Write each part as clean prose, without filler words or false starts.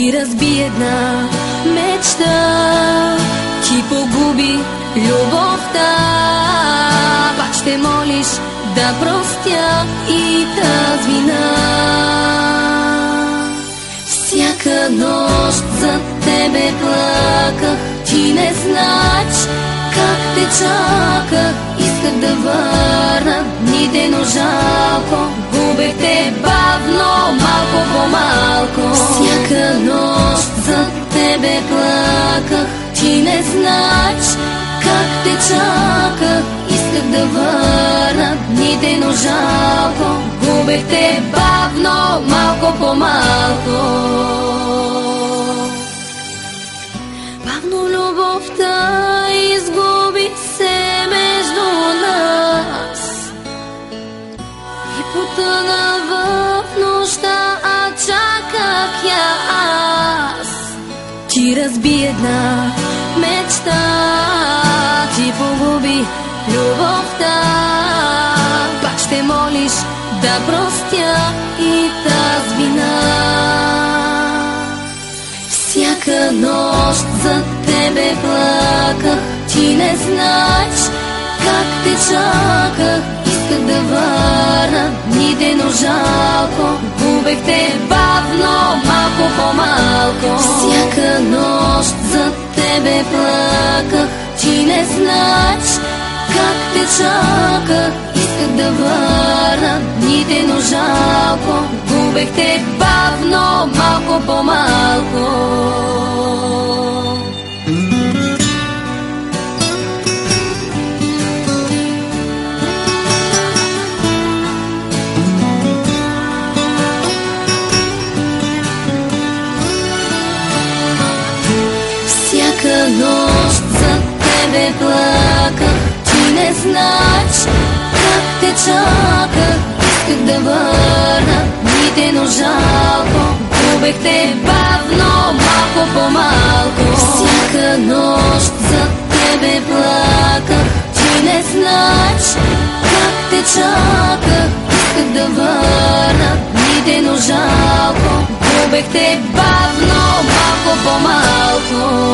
ти разби една мечта, ти погуби любовта. Пак ще молиш да простя и тази вина. Всяка нощ за тебе плаках, ти не знаеш как те чаках. Исках да върна дните, но жалко, губех те бавно, малко по малко. Всяка нощ за тебе плаках, ти не знаеш как те чаках. Исках да върна дните, но жалко, губех те бавно, малко по малко. Бавно любовта изгуби се между нас и потъна в нощта, а чаках я аз. Ти разби една мечта, ти погуби любовта. Пак ще молиш да простя и тази вина. Всяка нощ за тебе плаках, ти не знаеш как те чаках. Исках да върна дните, но жалко, губех те бавно, малко по малко. Всяка нощ за тебе плаках, ти не знаеш как те чаках. Исках да върна дните, но жалко, губех те бавно, малко по малко. Всяка нощ за тебе плаках, ти не знаеш как те чаках. Исках да върна дните, но жалко, губех те бавно, малко по малко. Всяка нощ за тебе плаках, ти не знаеш как те чаках. Исках да върна дните, но жалко, губех те бавно, малко по малко.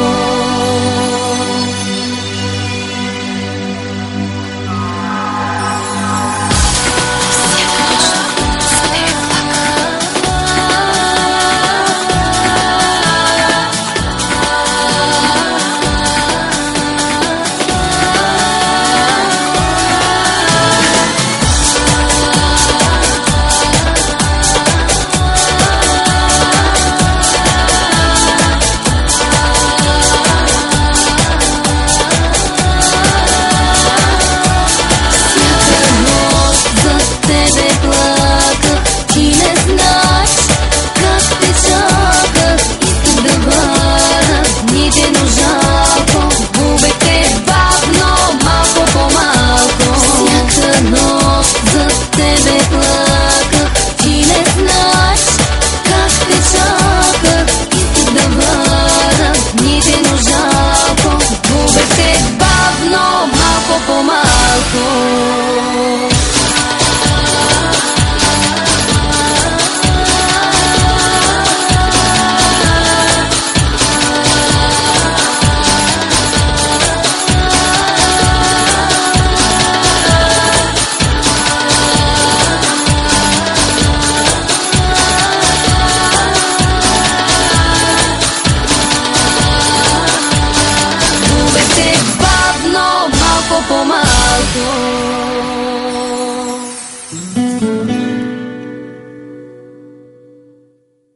Малко по малко.